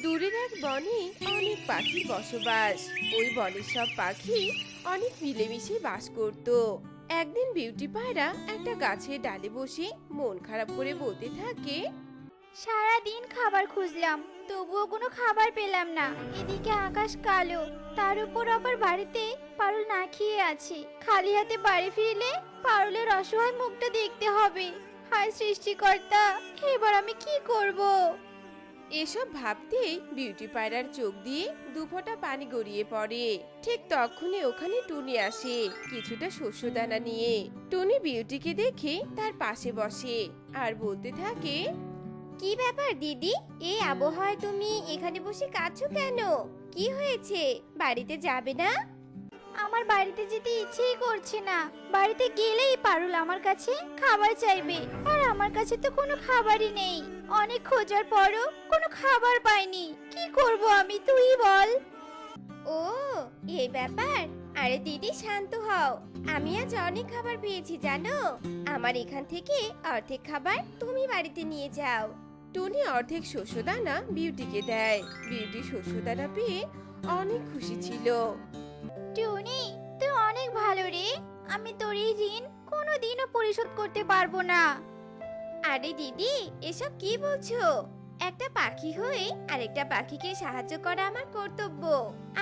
দূরের এক বনে অনেক পাখির বসবাস। ওই বনের সব পাখি অনেক মিলেমিশে বাস করত। একদিন বিউটি পায়রা একটা গাছের ডালে বসে মন খারাপ করে বলতে থাকে, সারা দিন খাবার খুঁজলাম, তবুও কোনো খাবার পেলাম না। এদিকে আকাশ কালো, তার উপর আবার বাড়িতে পারুল না খেয়ে আছে। খালি হাতে বাড়ি ফিরলে পারুলের অসহায় মুখটা দেখতে হবে। হায় সৃষ্টিকর্তা, এবার আমি কি করব? এসব ভাবতেই বিউটি পায়রার চোখ দিয়ে দুফোঁটা পানি গড়িয়ে পড়ে। ঠিক তখনই ওখানে টুনি আসে কিছুটা শস্যদানা নিয়ে। টুনি বিউটিকে দেখে তার পাশে বসে আর বলতে থাকে, কি ব্যাপার দিদি, এই আবহাওয়ায় তুমি এখানে বসে কাঁদছো কেন? কি হয়েছে? বাড়িতে যাবে না? আমার বাড়িতে যেতে ইচ্ছেই করছে না। বাড়িতে গেলেই পারুল আমার কাছে খাবার চাইবে, আর আমার কাছে তো কোনো খাবারই নেই। অনেক খোঁজার পরও কোনো খাবার পাইনি। কি করব আমি, তুই বল। ও, এই ব্যাপার। আরে দিদি শান্ত হও, আমি আজ অনেক খাবার পেয়েছি জানো। আমার এখান থেকে অর্ধেক খাবার তুমি বাড়িতে নিয়ে যাও। টুনি অর্ধেক শস্যদানা বিউটিকে দেয়। বিউটি শস্যদানা পেয়ে অনেক খুশি ছিল। টুনি, তুই অনেক ভালো রে। আমি তোর এই ঋণ কোনোদিনও পরিশোধ করতে পারবো না। আরে দিদি, এসব কি বলছো? একটা পাখি হয়ে আরেকটা পাখিকে সাহায্য করা আমার কর্তব্য।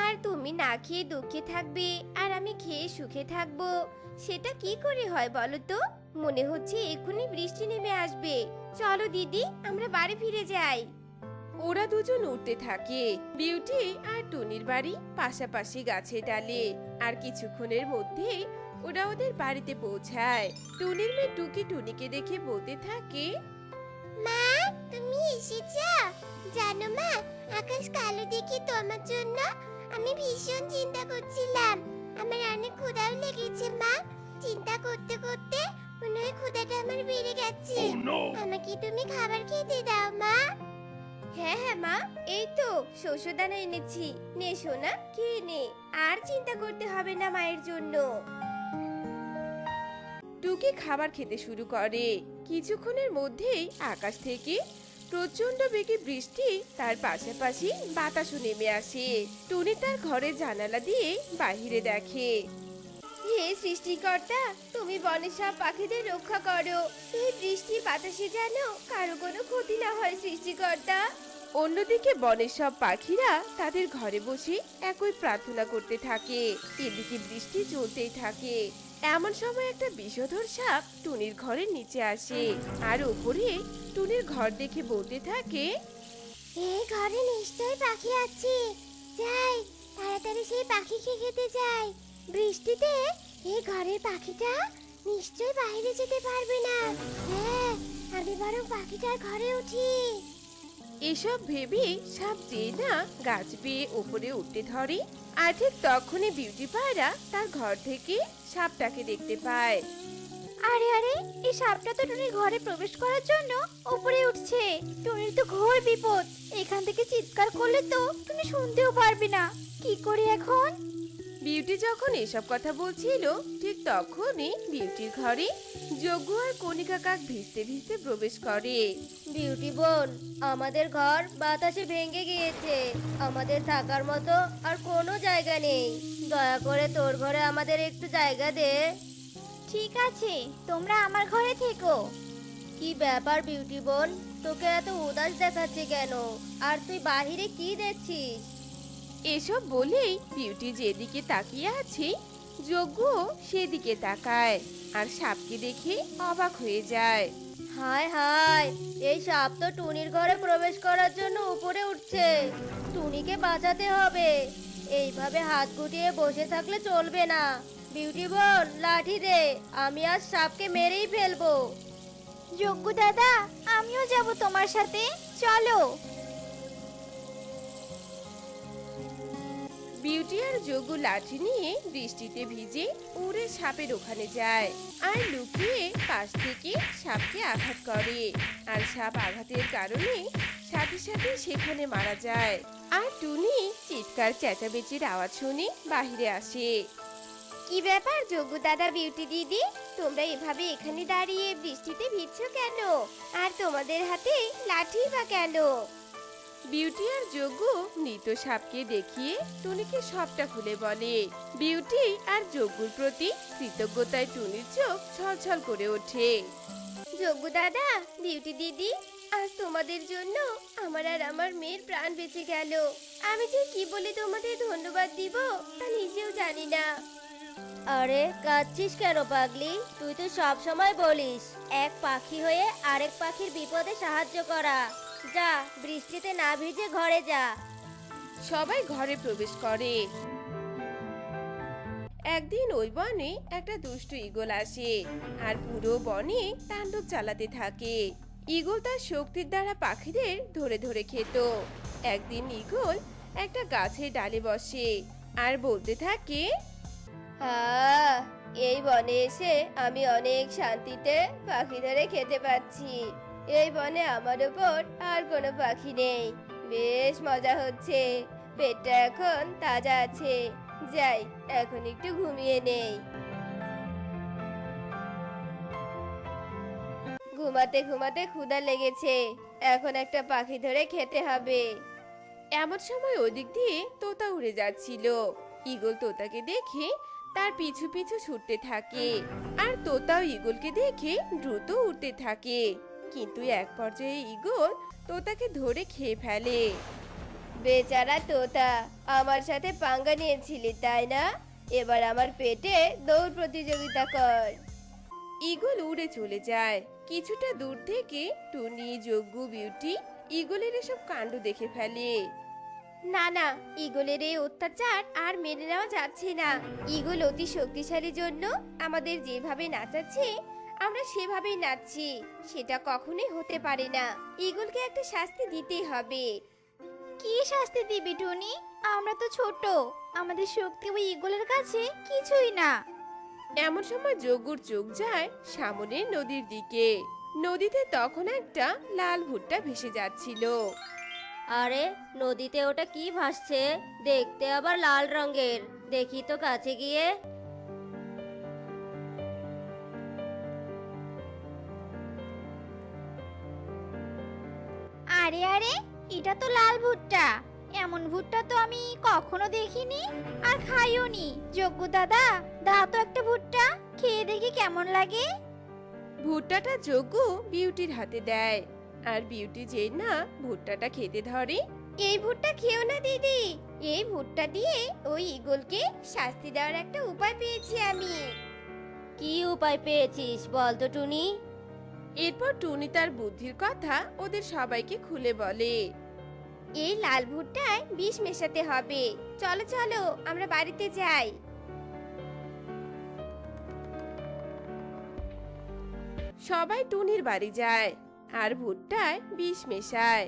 আর তুমি না খেয়ে দুঃখে থাকবে আর আমি খেয়ে সুখে থাকবো, সেটা কি করে হয় বলো তো? মনে হচ্ছে এক্ষুনি বৃষ্টি নেমে আসবে। চলো দিদি, আমরা বাড়ি ফিরে যাই। ওরা দুজন উঠতে থাকে। বিউটি আর টুনির বাড়ি পাশাপাশি গাছের ডালে। আর কিছুক্ষণের মধ্যেই ওরা ওদের বাড়িতে পৌঁছায়। টুনির মেয়ে টুকি টুনিকে দেখে বলতে থাকে, মা, তুমি এসেছো? জানো মা, আকাশ কালো দেখে তোমার জন্য আমি ভীষণ চিন্তা করছিলাম। আমার অনেক ক্ষুধাও লেগেছে মা। চিন্তা করতে করতে মনে হয় ক্ষুধাটা আমার বেড়ে গেছে। আমাকে তুমি খাবার খেতে দাও মা। হ্যাঁ হ্যাঁ মা, এই তো শস্যদানা এনেছি। নে সোনা, খেয়ে নে। আর চিন্তা করতে হবে না মায়ের জন্য। টুকি খাবার খেতে শুরু করে। কিছুক্ষণের মধ্যেই আকাশ থেকে প্রচন্ড বেগে বৃষ্টি, তার পাশাপাশি বাতাসও নেমে আসে। টুনি তার ঘরের জানালা দিয়ে বাহিরে দেখে। হে সৃষ্টিকর্তা, তুমি বনের সব পাখিদের রক্ষা করো। এই বৃষ্টি বাতাসে যেন কারো কোনো ক্ষতি না হয় সৃষ্টিকর্তা। অন্যদিকে বনের সব পাখিরা তাদের ঘরে বসে একই প্রার্থনা করতে থাকে। এদিকে বৃষ্টি চলতেই থাকে। এমন সময় একটা বিষধর সাপ টুনির ঘরের নিচে আসে আর উপরে টুনির ঘর দেখে বলতে থাকে, এই ঘরে নিশ্চয়ই পাখি আছে। যাই, তাড়াতাড়ি সেই পাখিকে খেতে যাই। বৃষ্টিতে এই ঘরের পাখিটা নিশ্চয়ই বাইরে যেতে পারবে না। হ্যাঁ, আমি বরং পাখিটার ঘরে উঠি। এসব ভেবে সাপ যেই না গাছ বেয়ে উপরে উঠতে ধরে। আর ঠিক তখনই বিউটি পায়রা তার ঘর থেকে সাপটাকে দেখতে পায়। আরে আরে, এই সাপটা তো টুনির ঘরে প্রবেশ করার জন্য উপরে উঠছে। টুনির তো ঘোর বিপদ। এখান থেকে চিৎকার করলে তো তুমি শুনতেও পারবে না। কি করি এখন? বিউটি যখন এসব কথা বলছিল ঠিক তখনই বিউটির ঘরে যজ্ঞ আর কণিকা কাক ভিজতে ভিজতে প্রবেশ করে। বিউটি বোন, আমাদের ঘর বাতাসে ভেঙে গিয়েছে। আমাদের থাকার মতো আর কোনো জায়গা নেই। দয়া করে তোর ঘরে আমাদের একটু জায়গা দে। ঠিক আছে, তোমরা আমার ঘরে থেকো। কি ব্যাপার বিউটি বোন, তোকে এত উদাস দেখাচ্ছে কেন? আর তুই বাহিরে কি দেখছিস? এসব বলেই বিউটি যেদিকে তাকিয়ে আছে যজ্ঞ সেদিকে তাকায় আর সাপকে দেখে অবাক হয়ে যায়। হায় হায়, এই সাপ তো টুনির ঘরে প্রবেশ করার জন্য উপরে উঠছে। টুনিকে বাঁচাতে হবে। এইভাবে হাত গুটিয়ে বসে থাকলে চলবে না। বিউটি বোন, লাঠি দে, আমি আজ সাপকে মেরেই ফেলবো। যজ্ঞ দাদা, আমিও যাব তোমার সাথে, চলো। বিউটি আর যজ্ঞ লাঠি নিয়ে বৃষ্টিতে ভিজে উড়ে সাপের ওখানে যায় আর লুকিয়ে পাশ থেকে সাপকে আঘাত করে। আর সাপ আঘাতের কারণে সাথে সাথে সেখানে মারা যায়। আর টুনি চিৎকার চেঁচামেচির আওয়াজ শুনে বাহিরে আসে। কি ব্যাপার যজ্ঞ দাদা, বিউটি দিদি, তোমরা এভাবে এখানে দাঁড়িয়ে বৃষ্টিতে ভিজছো কেন? আর তোমাদের হাতে লাঠি বা কেন? বিউটি আর যজ্ঞ মৃত সাপকে দেখিয়ে টুনিকে সবটা খুলে বলে। বিউটি আর যজ্ঞর প্রতি কৃতজ্ঞতায় টুনির চোখ ছলছল করে ওঠে। যজ্ঞ দাদা, বিউটি দিদি, আজ তোমাদের জন্য আমার আর আমার মেয়ের প্রাণ বেঁচে গেল। আমি যে কি বলে তোমাদের ধন্যবাদ দিব তা নিজেও জানি না। আরে কাঁদছিস কেন পাগলি? তুই তো সব সময় বলিস এক পাখি হয়ে আরেক পাখির বিপদে সাহায্য করা। যা, বৃষ্টিতে না ভিজে ঘরে যা। সবাই ঘরে প্রবেশ করে। একদিন ওই বনে একটা দুষ্টু ঈগল আসে আর পুরো বনে তাণ্ডব চালাতে থাকে। ঈগল তার শক্তির দ্বারা পাখিদের ধরে ধরে খেত। একদিন ঈগল একটা গাছের ডালে বসে আর বলতে থাকে, এই বনে এসে আমি অনেক শান্তিতে পাখি ধরে খেতে পাচ্ছি। এই বনে আমার উপর আর কোনো পাখি নেই। বেশ মজা হচ্ছে, পেটটা এখন তাজা আছে। যাই, এখন একটু ঘুমিয়ে নেই। ঘুমাতে ঘুমাতে ক্ষুধা লেগেছে, এখন একটা পাখি ধরে খেতে হবে। এমন সময় ওদিক দিয়ে তোতা উড়ে যাচ্ছিল। ঈগল তোতাকে দেখে তার পিছু পিছু ছুটতে থাকে আর তোতাও ঈগলকে দেখে দ্রুত উড়তে থাকে। কিন্তু এক পর্যায়ে ঈগল তোতাকে ধরে খেয়ে ফেলে। বেচারা তোতা, আমার সাথে পাঙ্গা নিয়েছিলি তাই না? এবার আমার পেটে দৌড় প্রতিযোগিতা কর। ঈগল উড়ে চলে যায়। কিছুটা দূর থেকে টুনি, যজ্ঞ, বিউটি ঈগলের এসব কাণ্ড দেখে ফেলে। না না, ঈগলের এই অত্যাচার আর মেনে নেওয়া যাচ্ছে না। ঈগল অতি শক্তিশালী জন্য আমাদের যেভাবে নাচাচ্ছে আমরা সেভাবেই নাচছি, সেটা কখনোই হতে পারে না। ঈগলকে একটা শাস্তি দিতেই হবে। কি শাস্তি দিবি টুনি? আমরা তো ছোট, আমাদের শক্তি ওই ঈগলের কাছে কিছুই না। এমন সময় যজ্ঞর চোখ যায় সামনের নদীর দিকে। নদীতে তখন একটা লাল ভুট্টা ভেসে যাচ্ছিল। আরে, নদীতে ওটা কি ভাসছে? দেখতে আবার লাল রঙের। দেখি তো কাছে গিয়ে। আরে আরে, এটা তো লাল ভুট্টা। এমন ভুট্টা তো আমি কখনো দেখিনি আর খাইও নি। যজ্ঞ দাদা, দাও তো একটা ভুট্টা, খেয়ে দেখি কেমন লাগে। ভুট্টাটা যজ্ঞ বিউটির হাতে দেয় আর বিউটি যেই না ভুট্টাটা খেতে ধরে। এই ভুট্টা খেও না দিদি, এই ভুট্টা দিয়ে ওই ঈগলকে শাস্তি দেওয়ার একটা উপায় পেয়েছি আমি। কি উপায় পেয়েছিস বল তো টুনি? এরপর টুনি তার বুদ্ধির কথা ওদের সবাইকে খুলে বলে। এই লাল ভুট্টায় বিষ মেশাতে হবে। চলো চলো, আমরা বাড়িতে যাই। সবাই টুনির বাড়ি যায় আর ভুট্টায় বিষ মেশায়।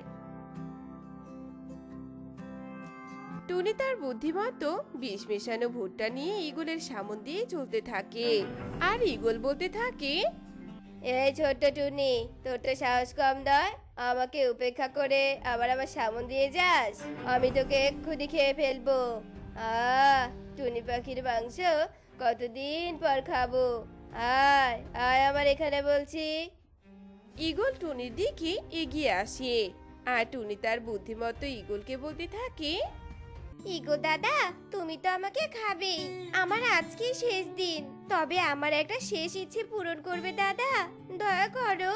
টুনি তার বুদ্ধিমতো বিষ মেশানো ভুট্টা নিয়ে ঈগলের সামন দিয়ে চলতে থাকে আর ঈগল বলতে থাকে, এই ছোট্ট টুনি, তোর তো সাহস কম নয়, আমাকে উপেক্ষা করে আবার আমার সামন দিয়ে যাস। আমি তোকে এক্ষুনি খেয়ে ফেলবো। টুনি পাখির মাংস কতদিন পর খাবো। আয় আয় আমার এখানে বলছি। ঈগল টুনির দিকে এগিয়ে আসে আর টুনি তার বুদ্ধিমতো ঈগলকে বলতে থাকে, ইগো দাদা, তুমি তো আমাকে খাবেই। আমার আজকে শেষ দিন, তবে আমার একটা শেষ ইচ্ছে পূরণ করবে দাদা, দয়া করো।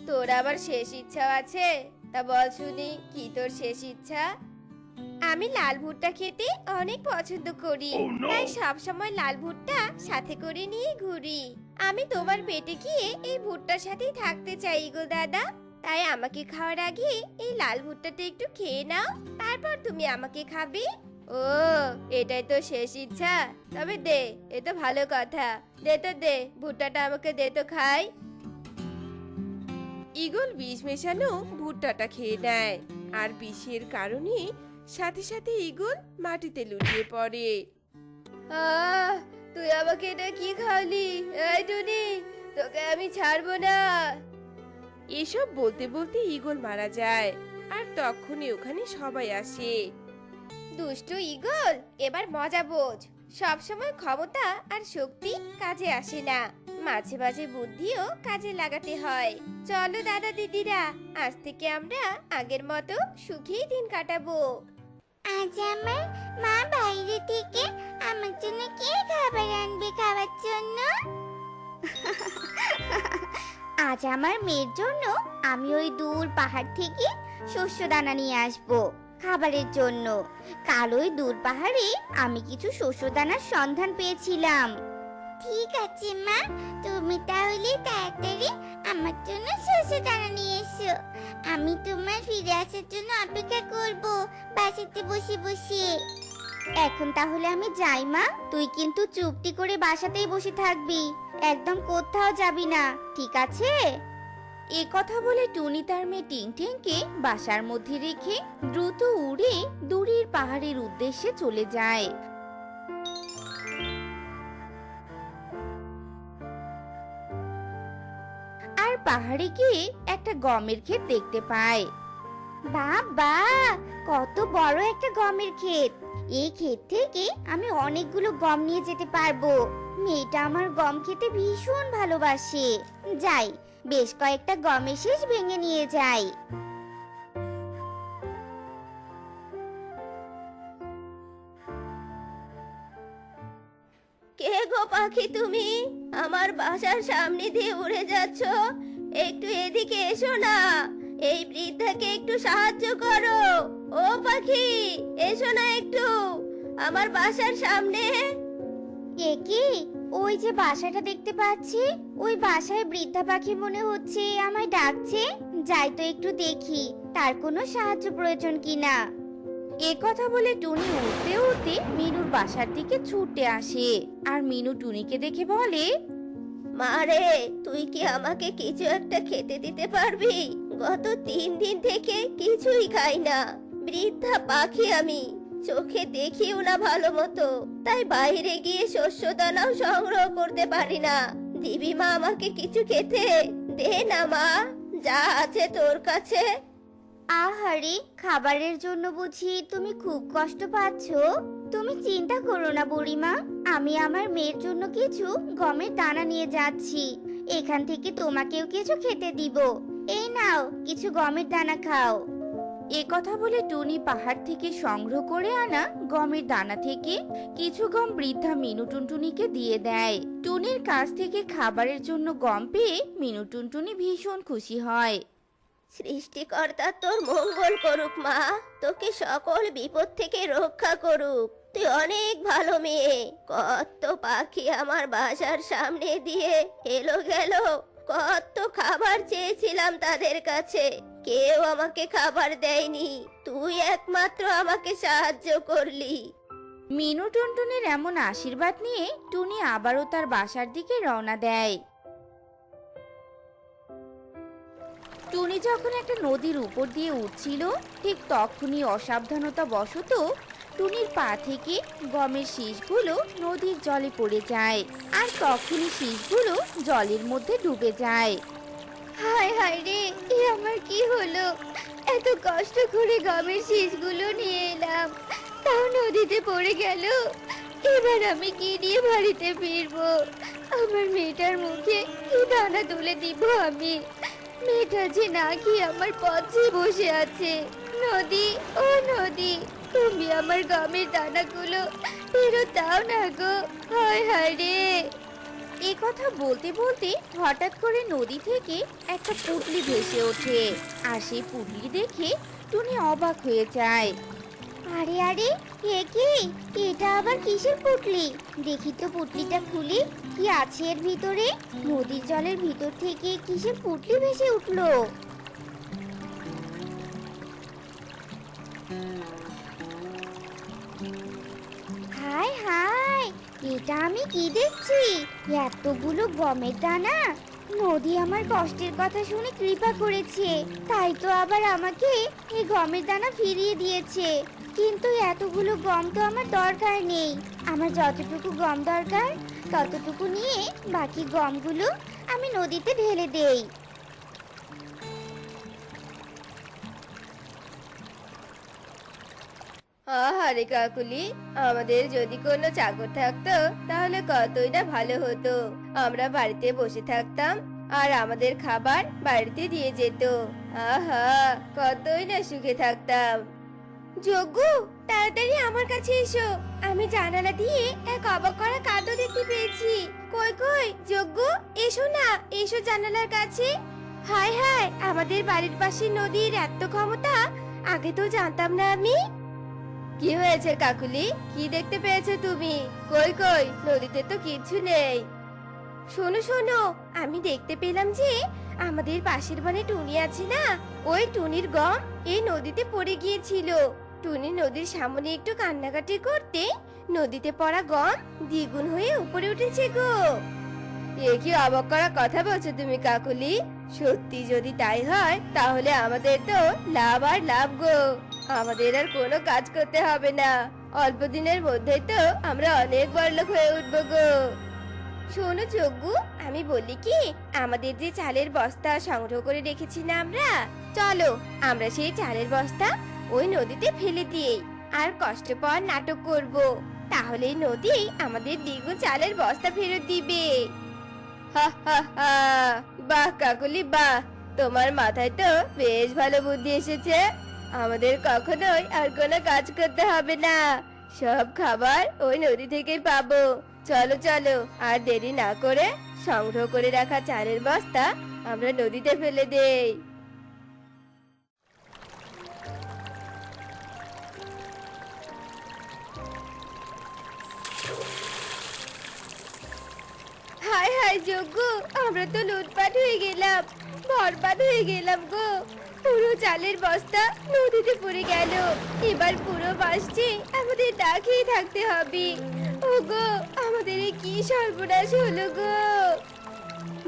তোর আবার শেষ ইচ্ছাও আছে? তা বল শুনি, কি তোর শেষ ইচ্ছা? আমি লাল ভুট্টা খেতে অনেক পছন্দ করি, তাই সব সময় লাল ভুট্টা সাথে করে নিয়ে ঘুরি। আমি তোমার পেটে গিয়ে এই ভুট্টার সাথেই থাকতে চাই গো দাদা। তাই আমাকে খাওয়ার আগে এই লাল ভুট্টাটা একটু খেয়ে নাও, তারপর তুমি আমাকে খাবে। ও, এটাই তো শেষ ইচ্ছা? তবে দে, এ তো ভালো কথা। দে তো দে, ভুট্টাটা আমাকে দে তো খাই। ঈগল বিষ মেশানো ভুট্টাটা খেয়ে নেয় আর বিষের কারণে সাথে সাথে ঈগল মাটিতে লুটিয়ে পড়ে। তুই আমাকে এটা কি খাওয়ালি? এই টুনি, তোকে আমি ছাড়বো না। এসব বলতে বলতে ঈগল মারা যায় আর তখনই ওখানে সবাই আসে। দুষ্টু ঈগল, এবার মজা বোঝ। সব সময় ক্ষমতা আর শক্তি কাজে আসে না, মাঝে মাঝে বুদ্ধিও কাজে লাগাতে হয়। চলো দাদা দিদিরা, আজ থেকে আমরা আগের মতো সুখেই দিন কাটাবো। আজ আমার মা বাইরে থেকে আমার জন্য কি খাবার আনবে খাওয়ার জন্য? আজ আমার মেয়ের জন্য আমি ওই দূর পাহাড় থেকে শস্য দানা নিয়ে আসবো খাবারের জন্য। কাল ওই দূর পাহাড়ে আমি কিছু শস্য দানার সন্ধান পেয়েছিলাম। ঠিক আছে মা, তুমি তাহলে তাড়াতাড়ি আমার জন্য শস্য দানা নিয়ে এসো। আমি তোমার ফিরে আসার জন্য অপেক্ষা করব বাসাতে বসে বসে। এখন তাহলে আমি যাই মা, তুই কিন্তু চুপটি করে বাসাতেই বসে থাকবি, একদম কোথাও যাবি না, ঠিক আছে? এ কথা বলে টুনি তার মেয়ে টিংটিংকে বাসার মধ্যে রেখে দ্রুত উড়ে দূরের পাহাড়ের উদ্দেশ্যে চলে যায়। আর পাহাড়ে গিয়ে একটা গমের ক্ষেত দেখতে পায়। বাবা, কত বড় একটা গমের ক্ষেত! এই ক্ষেত থেকে আমি অনেকগুলো গম নিয়ে যেতে পারবো। মেয়েটা আমার গম খেতে ভীষণ ভালোবাসে। যাই, বেশ কয়েকটা গমের শীষ ভেঙে নিয়ে যাই। কে গো পাখি, তুমি আমার বাসার সামনে দিয়ে উড়ে যাচ্ছ? একটু এদিকে এসো না, এই বৃদ্ধাকে একটু সাহায্য করো। ও পাখি, এসো না একটু আমার বাসার সামনে। এ কি? ওই যে বাসাটা দেখতে পাচ্ছি, ওই বাসায় বৃদ্ধা পাখি মনে হচ্ছে আমায় ডাকছে। যাই তো একটু দেখি তার কোনো সাহায্য প্রয়োজন কিনা। এ কথা বলে টুনি উড়তে উড়তে মিনুর বাসার দিকে ছুটে আসে। আর মিনু টুনিকে দেখে বলে, মারে, তুই কি আমাকে কিছু একটা খেতে দিতে পারবি? গত 3 দিন থেকে কিছুই খাই না। বৃদ্ধা পাখি আমি, চোখে দেখিও না ভালো মতো, তাই বাইরে গিয়ে শস্য দানাও সংগ্রহ করতে পারি না। দিবি মা আমাকে কিছু খেতে? দে না মা, যা আছে তোর কাছে। আহারে, খাবারের জন্য বুঝি তুমি খুব কষ্ট পাচ্ছো? তুমি চিন্তা করো না বুড়িমা, আমি আমার মেয়ের জন্য কিছু গমের দানা নিয়ে যাচ্ছি। এখান থেকে তোমাকেও কিছু খেতে দিব। এই নাও, কিছু গমের দানা খাও। এ কথা বলে টুনি পাহাড় থেকে সংগ্রহ করে আনা গমের দানা থেকে কিছু গম বৃদ্ধা মিনু টুনটুনিকে দিয়ে দেয়। টুনির কাছ থেকে খাবারের জন্য গম পেয়ে মিনু টুনটুনি ভীষণ খুশি হয়। সৃষ্টিকর্তা তোর মঙ্গল করুক মা, তোকে সকল বিপদ থেকে রক্ষা করুক। তুই অনেক ভালো মেয়ে। কত পাখি আমার বাসার সামনে দিয়ে এলো গেল, কত খাবার চেয়েছিলাম তাদের কাছে, কেউ আমাকে খাবার দেয়নি। তুই একমাত্র আমাকে সাহায্য করলি। মিনু টুনটুনির এমন আশীর্বাদ নিয়ে টুনি আবারও তার বাসার দিকে রওনা দেয়। টুনি যখন একটা নদীর উপর দিয়ে উঠছিল, ঠিক তখনই অসাবধানতা বশত টুনির পা থেকে গমের শীষগুলো নদীর জলে পড়ে যায়। আর তখনই শীষগুলো জলের মধ্যে ডুবে যায়। হায় হায় রে, এ আমার কি হলো? এত কষ্ট করে গমের শীষগুলো নিয়ে এলাম, তাও নদীতে পড়ে গেল। এবার আমি কি দিয়ে বাড়িতে ফিরবো? আমার মেয়েটার মুখে কি দানা তুলে দিব আমি? মেয়েটা যে না খেয়ে আমার পথে বসে আছে। নদী, ও নদী, তুমি আমার গমের দানাগুলো ফেরত দাও না গো। হায় হায় রে। এ কথা বলতে বলতে হঠাৎ করে নদী থেকে একটা পুঁটলি ভেসে ওঠে। আর সেই পুঁটলি দেখে টুনি অবাক হয়ে যায়। আরে আরে, এ কি? এটা আবার কিসের পুঁটলি? দেখি তো পুঁটলিটা খুলি, কি আছে এর ভিতরে? নদীর জলের ভিতর থেকে কিসের পুঁটলি ভেসে উঠলো? হায় হায়, এটা আমি কি দেখছি? এতগুলো গমের দানা! নদী আমার কষ্টের কথা শুনে কৃপা করেছে, তাই তো আবার আমাকে এই গমের দানা ফিরিয়ে দিয়েছে। কিন্তু এতগুলো গম তো আমার দরকার নেই। আমার যতটুকু গম দরকার ততটুকু নিয়ে বাকি গমগুলো আমি নদীতে ঢেলে দেই। আহারে কাকুলি, আমাদের যদি কোনো চাকর থাকতো তাহলে কতই না ভালো হতো। আমরা বাড়িতে বসে থাকতাম আর আমাদের খাবার বাড়িতে দিয়ে যেত। আহা, কতই না সুখে থাকতাম। যজ্ঞ, তাড়াতাড়ি আমার কাছে এসো। আমি জানালা দিয়ে এক অবাক করা কাণ্ড দেখতে পেয়েছি। কই কই যজ্ঞ, এসো না, এসো জানালার কাছে। হায় হায়, আমাদের বাড়ির পাশে নদীর এত ক্ষমতা, আগে তো জানতাম না আমি। কি হয়েছে কাকুলি, কি দেখতে পেয়েছো তুমি? কই কই, নদীতে তো কিছু নেই। শোনো শোনো, আমি দেখতে পেলাম যে আমাদের পাশের বনে টুনি আছে না, ওই টুনির গম এই নদীতে পড়ে গিয়েছিল। টুনি নদীর সামনে একটু কান্নাকাটি করতে নদীতে পড়া গম দ্বিগুণ হয়ে উপরে উঠেছে গো। এ কি অবাক করা কথা বলছো তুমি কাকুলি? সত্যি যদি তাই হয় তাহলে আমাদের তো লাভ আর লাভ গো। আমাদের আর কোনো কাজ করতে হবে না, অল্প দিনের মধ্যেই তো আমরা অনেক বড়লোক হয়ে উঠবো গো। শোনো যজ্ঞ, আমি বলি কি, আমাদের যে চালের বস্তা সংগ্রহ করে রেখেছি না আমরা, চলো আমরা সেই চালের বস্তা ওই নদীতে ফেলে দিই আর কষ্ট পাওয়ার নাটক করব। তাহলে নদী আমাদের দ্বিগুণ চালের বস্তা ফেরত দিবে। হা হা হা, বাহ কাকুলি বাহ, তোমার মাথায় তো বেশ ভালো বুদ্ধি এসেছে। আমাদের কখনোই আর কোনো কাজ করতে হবে না, সব খাবার ওই নদী থেকেই পাবো। চলো চলো, আর দেরি না করে সংগ্রহ করে রাখা চালের বস্তা আমরা নদীতে ফেলে দেই। হায় হায় যজ্ঞ, আমরা তো লুটপাট হয়ে গেলাম, বরবাদ হয়ে গেলাম গো। পুরো চালের বস্তা নদীতে পড়ে গেল। এবার পুরো বাসছে আমাদের না খেয়ে থাকতে হবে। ও গো, আমাদের এ কি সর্বনাশ হলো গো।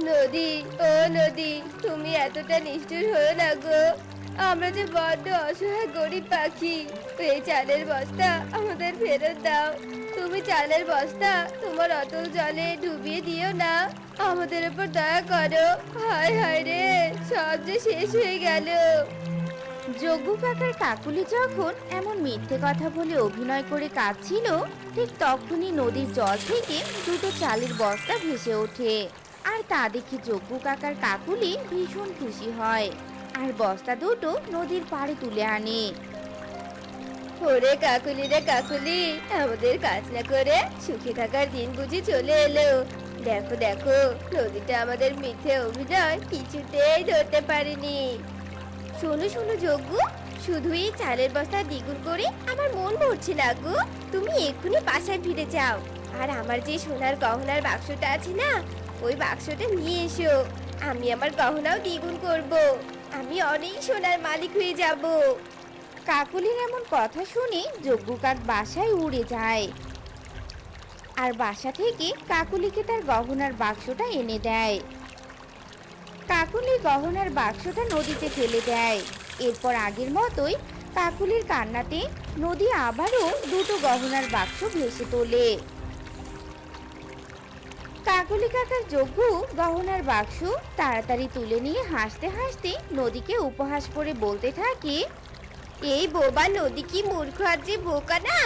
নদী, ও নদী, তুমি এতটা নিষ্ঠুর হও না গো। আমরা যে বড্ড অসহায় গরিব পাখি, এই চালের বস্তা আমাদের ফেরত দাও। তুমি চালের বস্তা তোমার অতল জলে ডুবিয়ে দিও না, আমাদের উপর দয়া করো। হায় হায় রে, সব যে শেষ হয়ে গেল। যজ্ঞ কাকার কাকুলি যখন এমন মিথ্যে কথা বলে অভিনয় করে কাঁদছিল, ঠিক তখনই নদীর জল থেকে দুটো চালের বস্তা ভেসে ওঠে। আর তা দেখে যজ্ঞ কাকার কাকুলি ভীষণ খুশি হয় আর বস্তা দুটো নদীর পাড়ে তুলে আনে। ওরে কাকুলি রে কাকুলি, আমাদের কাজ না করে সুখে থাকার দিন বুঝি চলে এলো। দেখো দেখো, নদীটা আমাদের মিথ্যে অভিনয় কিছুতেই ধরতে পারেনি। শোনো শোনো যজ্ঞ, শুধু এই চালের বস্তা দ্বিগুণ করে আমার মন ভরছে না গো। তুমি এক্ষুনি বাসায় ফিরে যাও আর আমার যে সোনার গহনার বাক্সটা আছে না, ওই বাক্সটা নিয়ে এসো। আমি আমার গহনাও দ্বিগুণ করব, আমি অনেক সোনার মালিক হয়ে যাব। কাকুলির এমন কথা শুনে যজ্ঞ কাক বাসায় উড়ে যায় আর বাসা থেকে কাকুলিকে তার গহনার বাক্সটা এনে দেয়। কাকুলি গহনার বাক্সটা নদীতে ফেলে দেয়। এরপর আগের মতোই কাকুলির কান্নাতে নদী আবারও দুটো গহনার বাক্স ভেসে তোলে। কাকুলি কাকার যজ্ঞ গহনার বাক্স তাড়াতাড়ি তুলে নিয়ে হাসতে হাসতে নদীকে উপহাস করে বলতে থাকে, এই বোবা নদী কি মূর্খ আর যে বোকা না,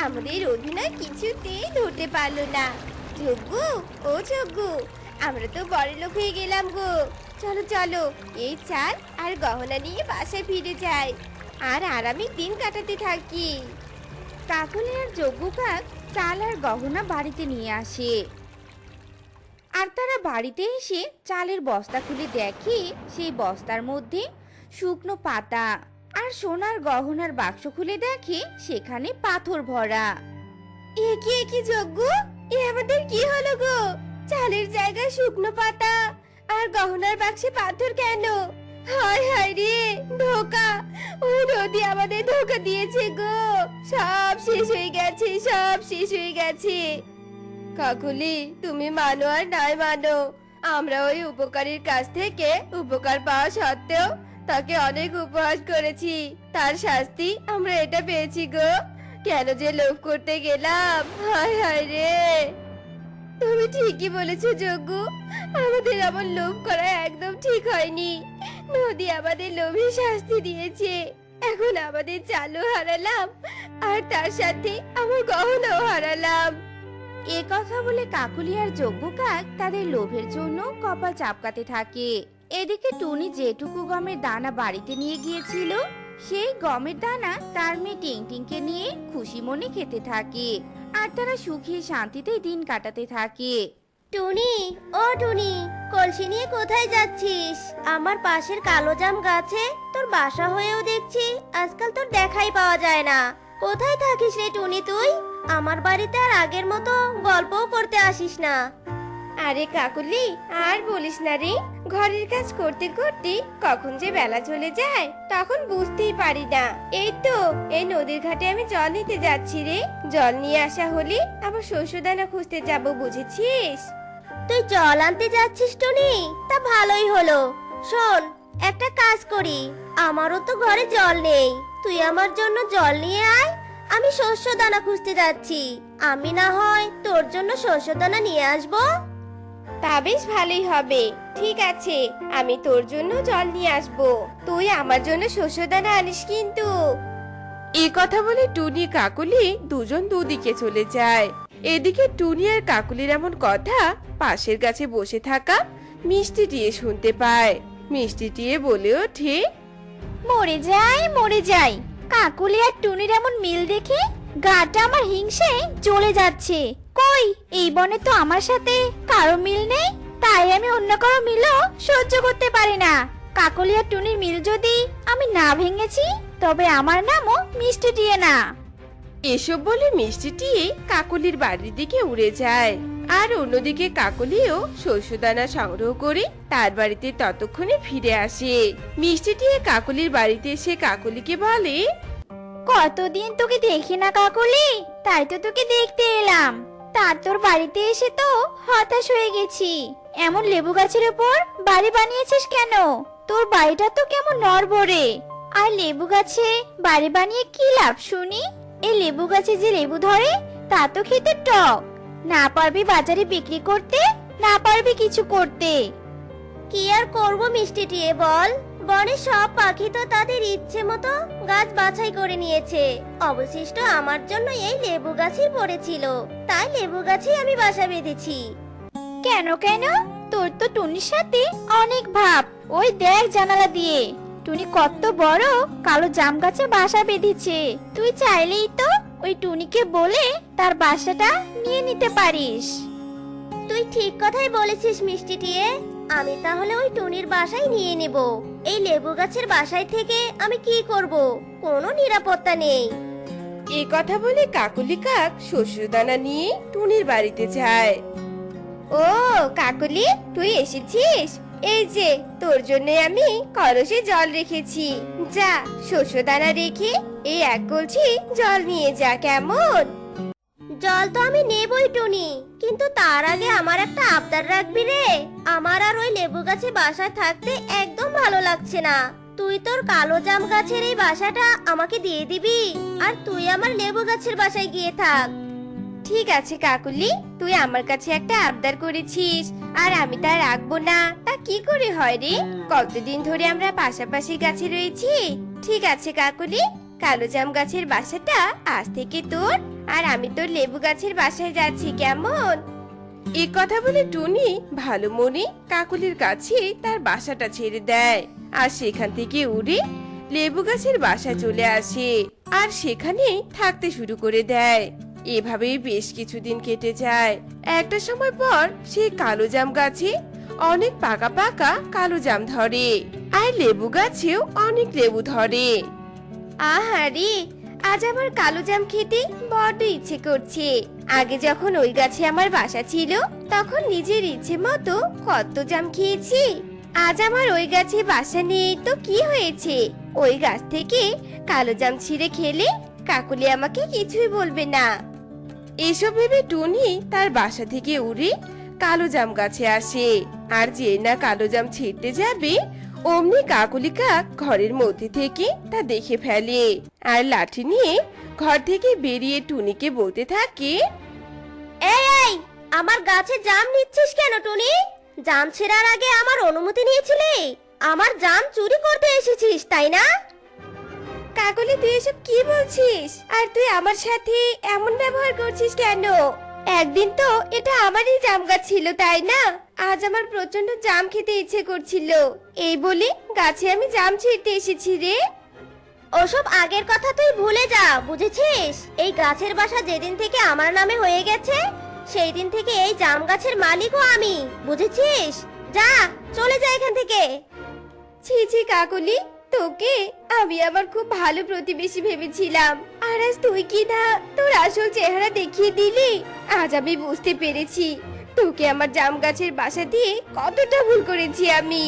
আমাদের অভিনয় কিছুতেই ধরতে পারলো না। যজ্ঞ, ও যজ্ঞ, আমরা তো বড়লোক হয়ে গেলাম গো। চলো চলো, এই চাল আর গহনা নিয়ে বাসায় ফিরে যাই আর আরামে দিন কাটাতে থাকি। কাকুলি আর যজ্ঞ কাক চাল আর গহনা বাড়িতে নিয়ে আসে। আর তারা বাড়িতে এসে চালের বস্তা খুলে দেখে সেই বস্তার মধ্যে শুকনো পাতা, আর সোনার গহনার বাক্স খুলে দেখে সেখানে পাথর ভরা। এ কি যজ্ঞ, এ আমাদের কি হলো গো? চালের জায়গায় শুকনো পাতা আর গহনার বাক্সে পাথর কেন? হায় হায় রে, ধোকা! ওই নদী আমাদের ধোকা দিয়েছে গো। সব শেষ হয়ে গেছে, সব শেষ হয়ে গেছে। কাকুলি, তুমি মানো আর নাই মানো, আমরা ওই উপকারীর কাছ থেকে উপকার পাওয়া সত্ত্বেও তাকে অনেক উপহাস করেছি। তার শাস্তি আমরা এটা পেয়েছি গো। কেন যে লোভ করতে গেলাম, হায় হায় রে। তুমি ঠিকই বলেছো যজ্ঞ, আমাদের এমন লোভ করা একদম ঠিক হয়নি। নদী আমাদের লোভে শাস্তি দিয়েছে, এখন আমাদের চালও হারালাম, আর তার সাথে আমার গহনাও হারালাম। এ কথা বলে কাকুলি আর যজ্ঞ কাক তাদের লোভের জন্য কপাল চাপকাতে থাকে। এদিকে টুনি যেটুকু গমের দানা বাড়িতে নিয়ে গিয়েছিল সেই গমের দানা তার মেয়ে টিংটিংকে নিয়ে খুশি মনে খেতে থাকে। আর তারা সুখী শান্তিতে দিন কাটাতে থাকে। টুনি, ও টুনি, কলসি নিয়ে কোথায় যাচ্ছিস? আমার পাশের কালো জাম গাছে তোর বাসা হয়েও দেখছি আজকাল তোর দেখাই পাওয়া যায় না। কোথায় থাকিস রে টুনি তুই? আমার বাড়িতে আর আগের মতো গল্পও করতে আসিস না। আরে কাকুলি, আর বলিস না রে, ঘরের কাজ করতে করতে কখন যে বেলা চলে যায় তখন বুঝতেই পারি না। এই তো এই নদীর ঘাটে আমি জল নিতে যাচ্ছি রে। জল নিয়ে আসা হলে আবার শস্যদানা খুঁজতে যাব, বুঝেছিস? তুই জল আনতে যাচ্ছিস টুনি? তা ভালোই হলো। শোন, একটা কাজ করি, আমারও তো ঘরে জল নেই, তুই আমার জন্য জল নিয়ে আয়। আমি শস্য দানা খুঁজতে যাচ্ছি, আমি না হয় তোর জন্য শস্য দানা নিয়ে আসবো। তা বেশ ভালোই হবে। ঠিক আছে, আমি তোর জন্য জল নিয়ে আসবো, তুই আমার জন্য শস্যদানা আনিস কিন্তু। এই কথা বলে টুনি কাকুলি দুজন দুদিকে চলে যায়। এদিকে টুনি আর কাকুলির এমন কথা পাশের গাছে বসে থাকা মিষ্টি টিয়ে শুনতে পায়। মিষ্টি টিয়ে বলে ওঠে, মরে যাই, কাকুলি আর টুনির এমন মিল দেখে গাটা আমার হিংসে জ্বলে যাচ্ছে। কই, এই বনে তো আমার সাথে কারো মিল নেই, তাই আমি অন্য কারো মিলও সহ্য করতে পারি না। কাকুলি আর টুনির মিল যদি আমি না ভেঙেছি তবে আমার নামও মিষ্টি টিয়ে না। এসব বলে মিষ্টি টিয়ে কাকুলির বাড়ির দিকে উড়ে যায়। আর অন্যদিকে কাকলিও শস্যদানা সংগ্রহ করে তার বাড়িতে ততক্ষণে ফিরে আসে। মিষ্টি টিয়ে কাকলির বাড়িতে এসে কাকলিকে বলে, কতদিন তোকে দেখি না কাকুলি, তাই তো তোকে দেখতে এলাম। তার তোর বাড়িতে এসে তো হতাশ হয়ে গেছি। এমন লেবু গাছের উপর বাড়ি বানিয়েছিস কেন? তোর বাড়িটা তো কেমন নড়বড়ে। আর লেবু গাছে বাড়ি বানিয়ে কি লাভ শুনি? এই লেবু গাছে যে লেবু ধরে তা তো খেতে টক। না পারবি বাজারে বিক্রি করতে, না পারবি কিছু করতে। কি আর করব মিষ্টি টিয়ে বল? বনের সব পাখি তো তাদের ইচ্ছে মতো গাছ বাছাই করে নিয়েছে, অবশিষ্ট আমার জন্য এই লেবু গাছই পড়েছিল, তাই লেবু গাছেই আমি বাসা বেঁধেছি। কেন কেন? তোর তো টুনির সাথে অনেক ভাব। ওই দেখ জানালা দিয়ে টুনি কত বড় কালো জাম গাছে বাসা বেঁধেছে। তুই চাইলেই তো ওই টুনিকে বলে তার বাসাটা নিয়ে নিতে পারিস। তুই ঠিক কথাই বলেছিস মিষ্টি টিয়ে, আমি তাহলে ওই টুনির বাসায় নিয়ে নেব। এই লেবু গাছের বাসায় থেকে আমি কি করব? কোনো নিরাপত্তা নেই। এই কথা বলে কাকলি কাক শস্যদানা নিয়ে টুনির বাড়িতে যায়। ও কাকলি, তুই এসেছিস? এই যে তোর জন্য আমি কলসে জল রেখেছি, যা শস্যদানা রেখে এই এক কলসি জল নিয়ে যা, কেমন? জল তো আমি নেবই টুনি, কিন্তু তার আগে আমার একটা আবদার রাখবি রে। আমার আর ওই লেবু গাছে বাসায় থাকতে একদম ভালো লাগছে না। তুই তোর কালো জাম গাছের এই বাসাটা আমাকে দিয়ে দিবি, আর তুই আমার লেবু গাছের বাসায় গিয়ে থাক। ঠিক আছে কাকুলি, তুই আমার কাছে একটা আবদার করেছিস আর আমি তা রাখবো না, তা কি করে হয় রে? কতদিন ধরে আমরা পাশাপাশি গাছে রয়েছি। ঠিক আছে কাকুলি, কালো জাম গাছের বাসাটা আজ থেকে তোর, আর আমি তোর লেবু গাছের বাসায় যাচ্ছি, কেমন? এই কথা বলে টুনি ভালো মনে কাকুলির কাছে তার বাসাটা ছেড়ে দেয় আর সেখান থেকে উড়ে লেবু গাছের বাসায় চলে আসে আর সেখানেই থাকতে শুরু করে দেয়। এভাবেই বেশ কিছুদিন কেটে যায়। একটা সময় পর সেই কালো জাম গাছে অনেক পাকা পাকা কালো জাম ধরে আর লেবু গাছেও অনেক লেবু ধরে। আহারে, আজ আমার কালো জাম খেতে বড্ড ইচ্ছে করছে। আগে যখন ওই গাছে আমার বাসা ছিল তখন নিজের ইচ্ছে মতো কত জাম খেয়েছি। আজ আমার ওই গাছে বাসা নেই তো কি হয়েছে? ওই গাছ থেকে কালো জাম ছিঁড়ে খেলে কাকুলি আমাকে কিছুই বলবে না। এসব ভেবে টুনি তার বাসা থেকে উড়ে কালো জাম গাছে আসে আর যে না কালো জাম ছিঁড়তে যাবে অমনি কাকুলি কাক ঘরের মধ্যে থেকে তা দেখে ফেলে আর লাঠি নিয়ে ঘর থেকে বেরিয়ে টুনিকে বলতে থাকে, এই, আমার গাছে জাম নিচ্ছিস কেন টুনি? জাম ছেঁড়ার আগে আমার অনুমতি নিয়েছিলি? আমার জাম চুরি করতে এসেছিস তাই না? কাকলি, তুই এসব কি বলছিস? আর তুই আমার সাথে এমন ব্যবহার করছিস কেন? একদিন তো এটা আমারই জাম গাছ ছিল, তাই না? আজ আমার প্রচন্ড জাম খেতে ইচ্ছে করছিল, এই বলে গাছে আমি জাম ছিঁড়তে এসেছি রে। ওসব আগের কথা তুই ভুলে যা, বুঝেছিস? এই গাছের বাসা যেদিন থেকে আমার নামে হয়ে গেছে, সেই দিন থেকে এই জাম গাছের মালিকও আমি, বুঝেছিস? যা, চলে যা এখান থেকে। ছি ছি কাকলি, তোকে আমি আমার খুব ভালো প্রতিবেশী ভেবেছিলাম, আর আজ তুই কি না তোর আসল চেহারা দেখিয়ে দিলি। আজ আমি বুঝতে পেরেছি তোকে আমার জাম গাছের বাসা দিয়ে কতটা ভুল করেছি আমি।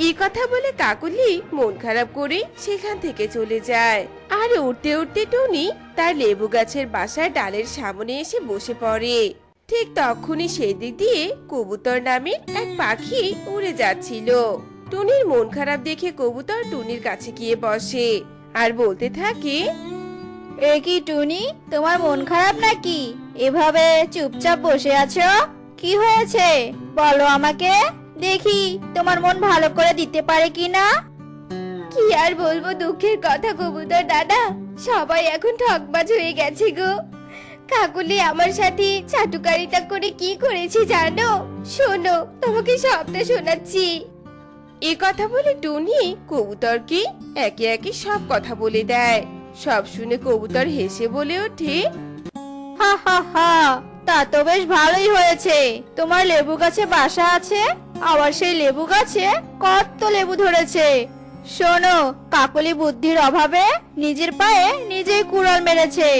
এই কথা বলে কাকলি মন খারাপ করে সেখান থেকে চলে যায়। আর উঠতে উঠতে টুনি তার লেবু গাছের বাসার ডালের সামনে এসে বসে পড়ে। ঠিক তখনই সেই দিক দিয়ে কবুতর নামের এক পাখি উড়ে যাচ্ছিল। টুনির মন খারাপ দেখে কবুতর টুনির কাছে গিয়ে বসে আর বলতে থাকে, এ কি টুনি, তোমার মন খারাপ নাকি? এভাবে চুপচাপ বসে আছো, কি হয়েছে বলো আমাকে, দেখি তোমার মন ভালো করে দিতে পারে কিনা। কি আর বলবো দুঃখের কথা কবুতর দাদা, সবাই এখন ঠকবাজ হয়ে গেছে গো। কাকুলি আমার সাথে চাটুকারিতা করে কি করেছে জানো? শোনো, তোমাকে সবটা শোনাচ্ছি। এ কথা বলে টুনি কবুতরকে একে একে সব কথা বলে দেয়। সব শুনে কবুতর হেসে বলে ওঠে, হা হা হা, তা তো বেশ ভালোই হয়েছে। তোমার লেবু গাছে বাসা আছে, আবার সেই লেবু গাছে কত লেবু ধরেছে। শোনো, কাকলি বুদ্ধির অভাবে নিজের পায়ে নিজেই কুড়াল মেরেছে।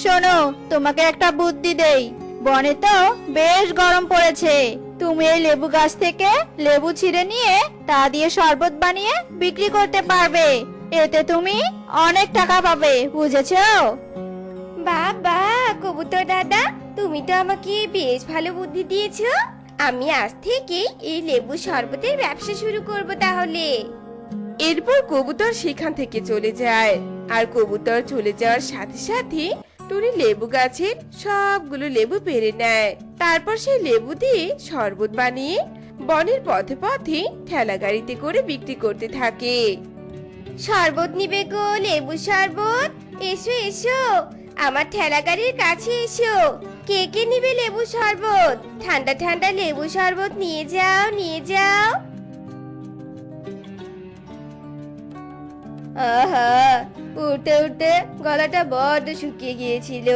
শোনো, তোমাকে একটা বুদ্ধি দেই। বনে তো বেশ গরম পড়েছে, তুমি এই লেবু গাছ থেকে লেবু ছিঁড়ে নিয়ে তা দিয়ে শরবত বানিয়ে বিক্রি করতে পারবে। এতে তুমি অনেক টাকা পাবে, বুঝেছো? বাবা কবুতর দাদা, তুমি তো আমাকে বেশ ভালো বুদ্ধি দিয়েছো। আমি আজ থেকে এই লেবু শরবতের ব্যবসা শুরু করব তাহলে। এরপর কবুতর সেখান থেকে চলে যায়। আর কবুতর চলে যাওয়ার সাথে সাথে টুনি লেবু গাছের সবগুলো লেবু পেড়ে নেয়। তারপর সেই লেবু দিয়ে শরবত বানিয়ে বনের পথে পথে ঠেলা গাড়িতে করে বিক্রি করতে থাকে। শরবত নিবে গো, লেবু শরবত, এসো এসো, আমার ঠেলা গাড়ির কাছে এসো। কে কে নিবে লেবু শরবত? ঠান্ডা ঠান্ডা লেবু শরবত নিয়ে যাও, নিয়ে যাও। আহা, উঠতে উঠতে গলাটা বড্ড শুকিয়ে গিয়েছিল।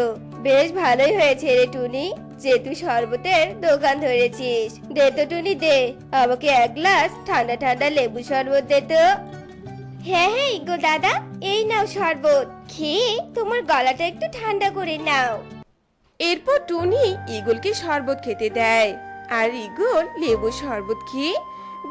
বেশ ভালোই হয়েছে রে টুনি যে তুই শরবতের দোকান ধরেছিস। দে তো টুনি দে, আমাকে এক গ্লাস ঠান্ডা ঠান্ডা লেবু শরবত দে তো। হ্যাঁ হ্যাঁ ইগো দাদা, এই নাও শরবত, খেয়ে তোমার গলাটা একটু ঠান্ডা করে নাও। এরপর টুনি ইগলকে শরবত খেতে দেয়। আর ইগল লেবু শরবত খেয়ে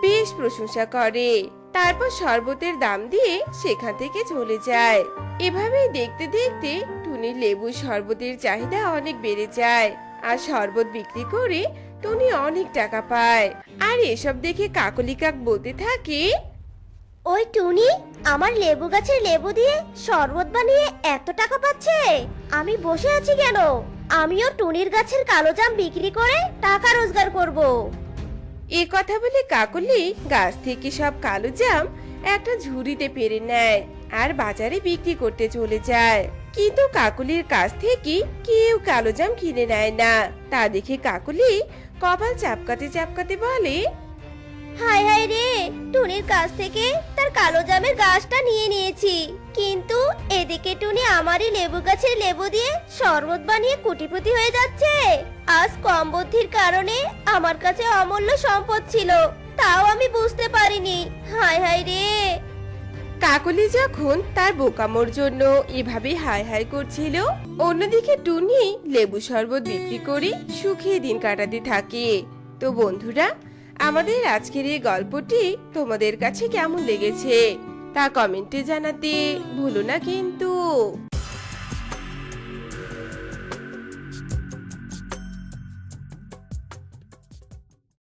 বেশ প্রশংসা করে। তারপর শরবতের দাম দিয়ে সেখান থেকে চলে যায়। এভাবেই দেখতে দেখতে টুনির লেবু শরবতের চাহিদা অনেক বেড়ে যায়। আর শরবত বিক্রি করে টুনি অনেক টাকা পায়। আর এসব দেখে কাকলি কাক বলতে থাকে, ওই টুনি আমার লেবু গাছের লেবু দিয়ে শরবত বানিয়ে এত টাকা পাচ্ছে, আমি বসে আছি কেন? আমিও টুনির গাছের কালো জাম বিক্রি করে টাকা রোজগার করব। এ কথা বলে কাকলি গাছ থেকে সব কালো জাম একটা ঝুড়িতে পেরে নেয় আর বাজারে বিক্রি করতে চলে যায়। কিন্তু কাকলির কাছ থেকে কেউ কালো জাম কিনে নেয় না। তা দেখে কাকলি কপাল চাপকাতে চাপকাতে বলে, হায় হায় রে, টুনির কাছ থেকে তার কালো জামের গাছটা নিয়ে নিয়েছি, কিন্তু এদিকে টুনি আমারই লেবু গাছের লেবু দিয়ে শরবত বানিয়ে কোটিপতি হয়ে যাচ্ছে। আজ কম বুদ্ধির কারণে আমার কাছে অমূল্য সম্পদ ছিল, তাও আমি বুঝতে পারিনি। হায় হায় রে। কাকলি যখন তার বোকামোর জন্য এভাবে হায় হায় করছিল, অন্যদিকে টুনি লেবু শরবত বিক্রি করে সুখে দিন কাটাতে থাকে। তো বন্ধুরা, আমাদের আজকের এই গল্পটি তোমাদের কাছে কেমন লেগেছে তা কমেন্টে জানাতে ভুলো না কিন্তু।